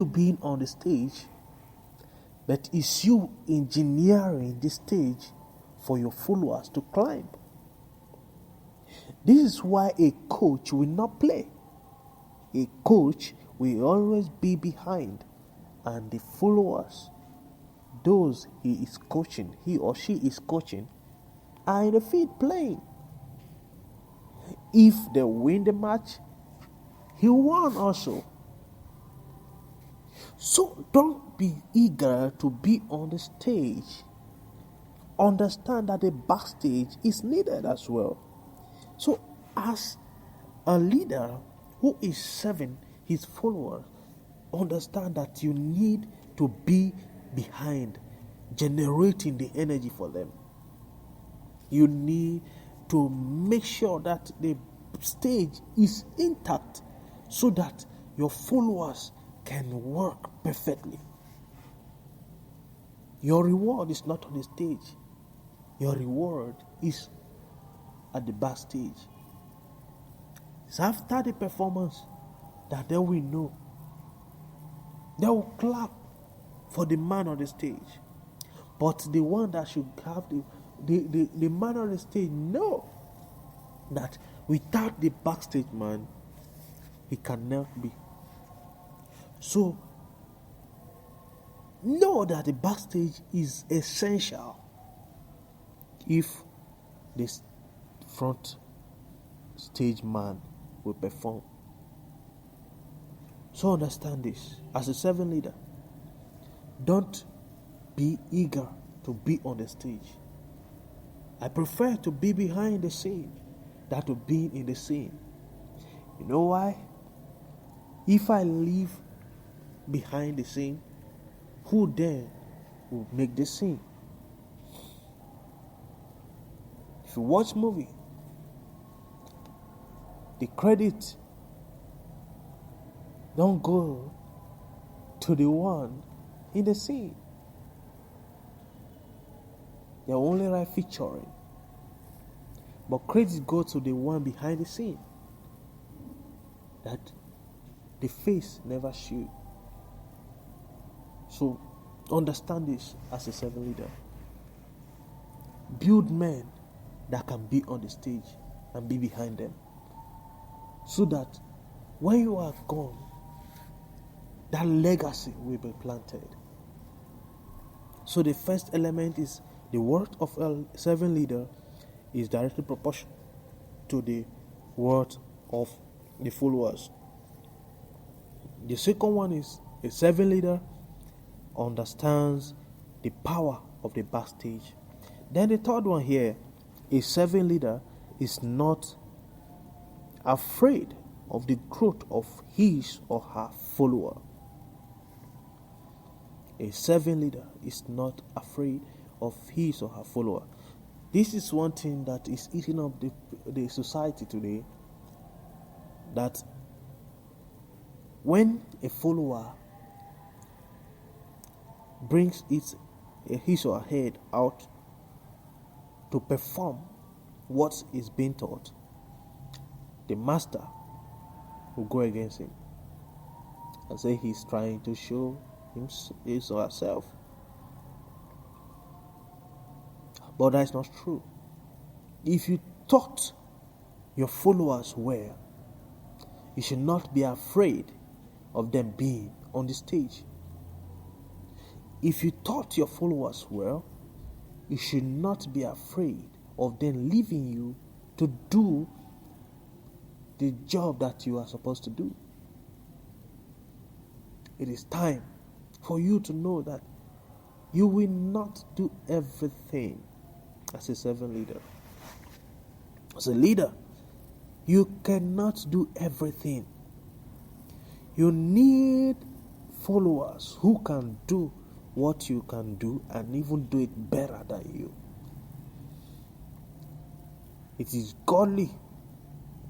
being on the stage, but it's you engineering the stage for your followers to climb. This is why a coach will not play. A coach will always be behind, and the followers, those he or she is coaching, are in the field playing. If they win the match, he won also. So don't be eager to be on the stage. Understand that the backstage is needed as well. So as a leader who is serving his followers, understand that you need to be behind, generating the energy for them. You need to make sure that the stage is intact so that your followers can work perfectly. Your reward is not on the stage. Your reward is at the backstage. It's after the performance that they will know. They will clap for the man on the stage. But the one that should have the man on the stage know that without the backstage man, he cannot be. So, know that the backstage is essential if this front stage man will perform. So understand this. As a servant leader, don't be eager to be on the stage. I prefer to be behind the scene than to be in the scene. You know why? If I live behind the scene, who then will make the scene? If you watch movie, the credit don't go to the one in the scene. They're only like featuring. But credit go to the one behind the scene that the face never showed. So understand this as a servant leader. Build men that can be on the stage and be behind them, so that when you are gone, that legacy will be planted. So the first element is the worth of a servant leader is directly proportional to the worth of the followers. The second one is a servant leader understands the power of the backstage. Then the third one here, a servant leader is not afraid of the growth of his or her follower. A servant leader is not afraid of his or her follower. This is one thing that is eating up the society today, that when a follower brings his or her head out to perform what is being taught, the master will go against him and say he's trying to show his or herself. But that is not true. If you taught your followers well, you should not be afraid of them being on the stage. If you taught your followers well, you should not be afraid of them leaving you to do the job that you are supposed to do. It is time for you to know that you will not do everything as a servant leader. As a leader, you cannot do everything. You need followers who can do what you can do and even do it better than you. It is godly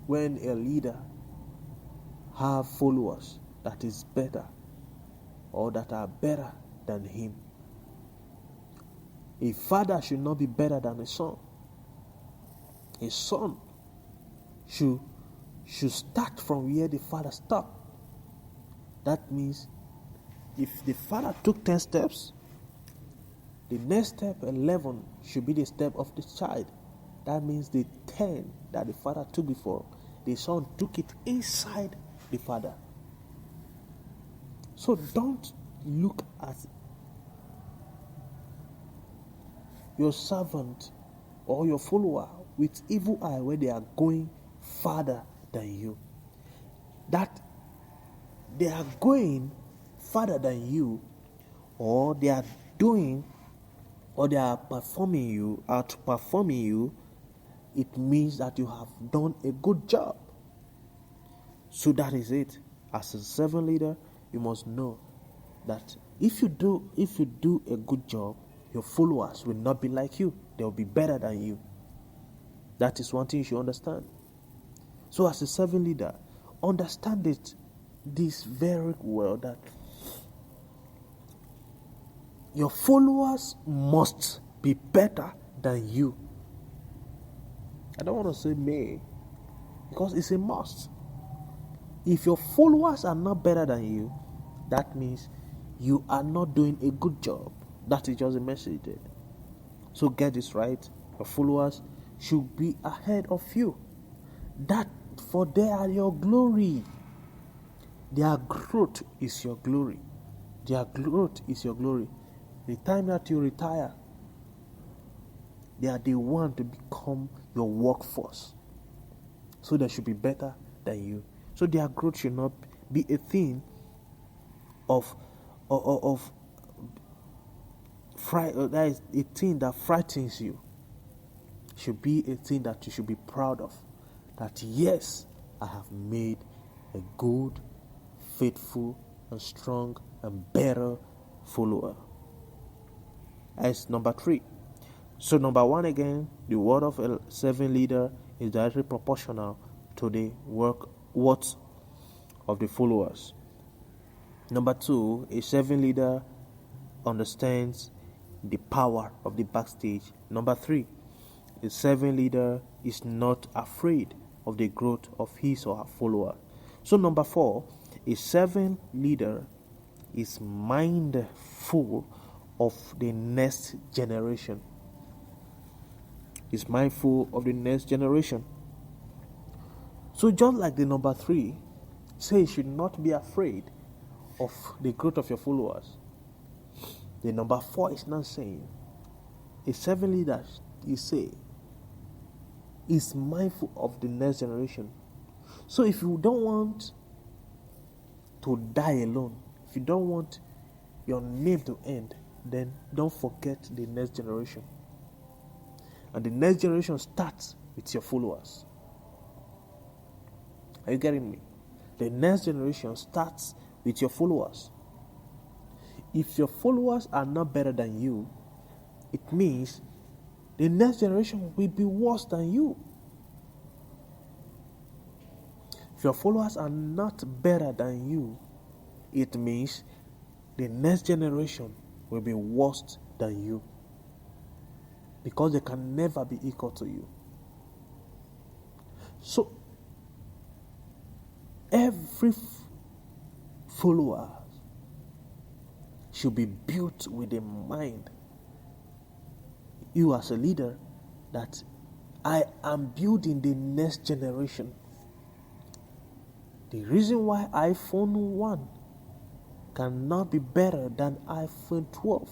when a leader have followers that is better or that are better than him. A father should not be better than a son. A son should start from where the father stopped. That means If the father took 10 steps, the next step, 11, should be the step of the child. That means the 10 that the father took before, the son took it inside the father. So don't look at your servant or your follower with evil eye when they are going farther than you. That they are going farther than you, or they are doing, or they are outperforming you, it means that you have done a good job. So that is it. As a servant leader, you must know that if you do a good job, your followers will not be like you. They will be better than you. That is one thing you should understand. So as a servant leader, understand this very well, that your followers must be better than you. I don't want to say may, because it's a must. If your followers are not better than you, that means you are not doing a good job. That is just a message there. So get this right. Your followers should be ahead of you. That for they are your glory. Their growth is your glory. Their growth is your glory. The time that you retire, they are the one to become your workforce. So they should be better than you. So their growth should not be a thing that is a thing that frightens you. It should be a thing that you should be proud of. That yes, I have made a good, faithful, and strong, and better follower. As number 3. So number 1 again, the word of a servant leader is directly proportional to the worth of the followers. Number 2, a servant leader understands the power of the backstage. Number 3, a servant leader is not afraid of the growth of his or her follower. So number 4, a servant leader is mindful of the next generation. Is mindful of the next generation. So just like the number 3, say you should not be afraid of the growth of your followers. The number 4 is not saying a servant leader is mindful of the next generation. So if you don't want to die alone, if you don't want your name to end, then don't forget the next generation. And the next generation starts with your followers. Are you getting me? The next generation starts with your followers. If your followers are not better than you, it means the next generation will be worse than you. If your followers are not better than you, it means the next generation will be worse than you. Because they can never be equal to you. So, every follower should be built with a mind. You as a leader, that I am building the next generation. The reason why iPhone 1 cannot be better than iPhone 12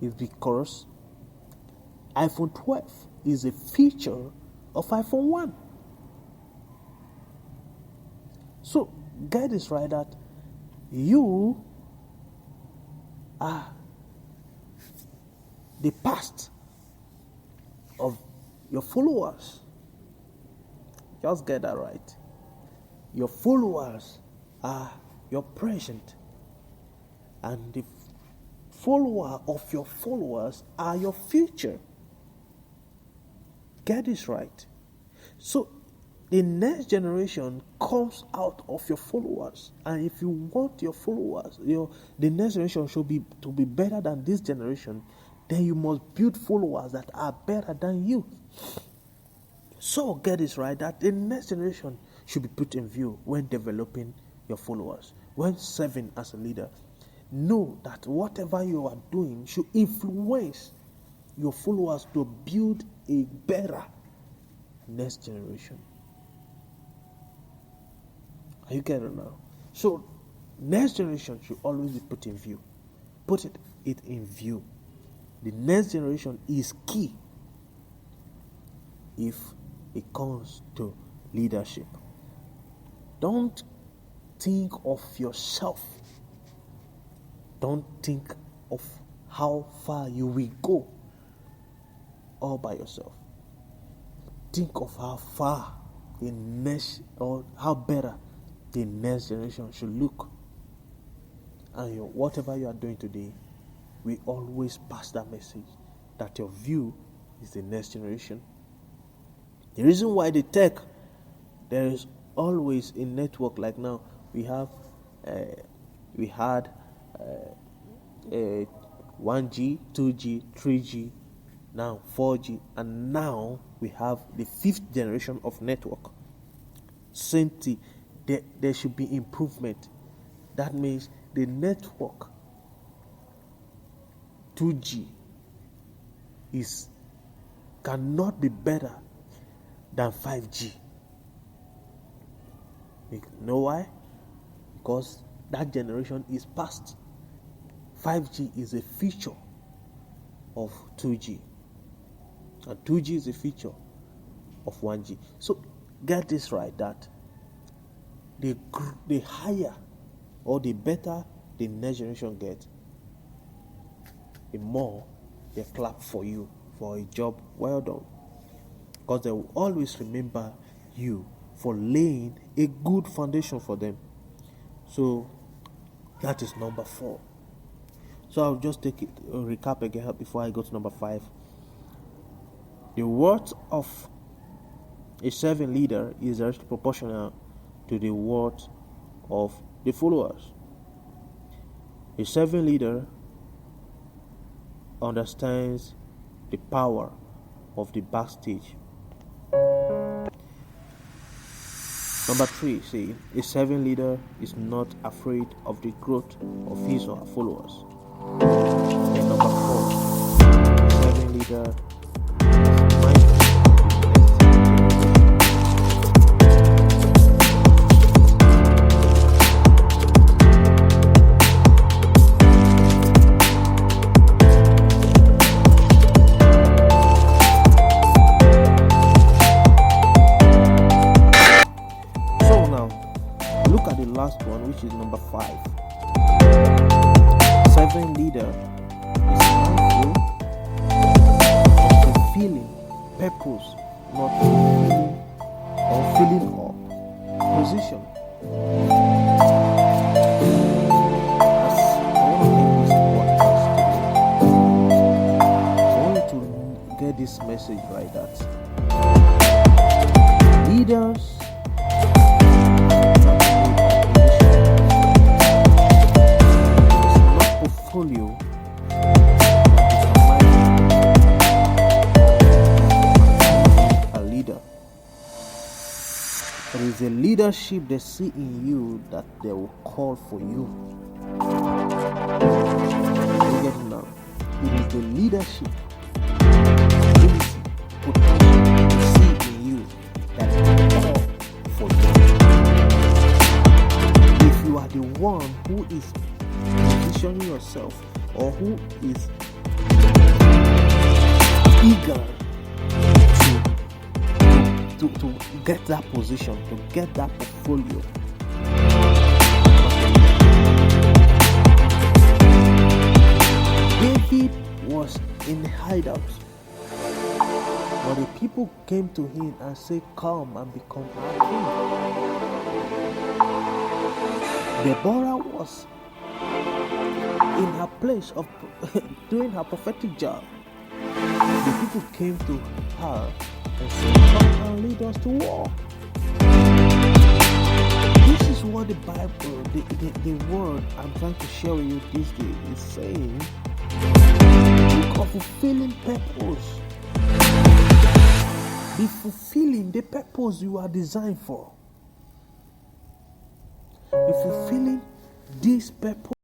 is because iPhone 12 is a feature of iPhone 1. So, get this right, that you are the past of your followers. Just get that right. Your followers are your present, and the follower of your followers are your future. Get this right. So the next generation comes out of your followers, and if you want your followers, the next generation should be better than this generation, then you must build followers that are better than you. So get this right, that the next generation should be put in view when developing your followers. when serving as a leader, know that whatever you are doing should influence your followers to build a better next generation. Are you getting it now? So, next generation should always be put in view. Put it in view. The next generation is key if it comes to leadership. Don't think of yourself. Don't think of how far you will go all by yourself. Think of how far the next, or how better the next generation should look. And whatever you are doing today, we always pass that message that your view is the next generation. The reason why the tech, there is always a network. Like now, we had 1G, 2G, 3G, now 4G, and now we have the 5th generation of network. Same thing, there should be improvement. That means the network 2G cannot be better than 5G. You know why? Because that generation is past. 5G is a feature of 2G, and 2G is a feature of 1G. So get this right, that the higher or the better the next generation gets, the more they clap for you for a job well done, because they will always remember you for laying a good foundation for them. So that is number 4. So I'll just take a recap again before I go to number 5. The worth of a serving leader is directly proportional to the worth of the followers. A serving leader understands the power of the backstage. Number 3, say, a serving leader is not afraid of the growth of his or her followers. And number 4, a serving leader is mindful last one, which is number 5. Serving leader is mindful of fulfilling purpose, not fulfilling or filling up position. I want to get this message right, that leaders portfolio a leader. It is the leadership they see in you that they will call for you. You get it now? It is the leadership, ability, potential they see in you that will call for you. If you are the one who is positioning yourself, or who is eager to get that position, to get that portfolio, David was in the hideout, but the people came to him and said, "Come and become our king." Deborah was in her place of doing her prophetic job. The people came to her and said, "Come and lead us to war." This is what the Bible, the word I'm trying to share with you this day is saying. Think of fulfilling purpose. Be fulfilling the purpose you are designed for. Be fulfilling This purpose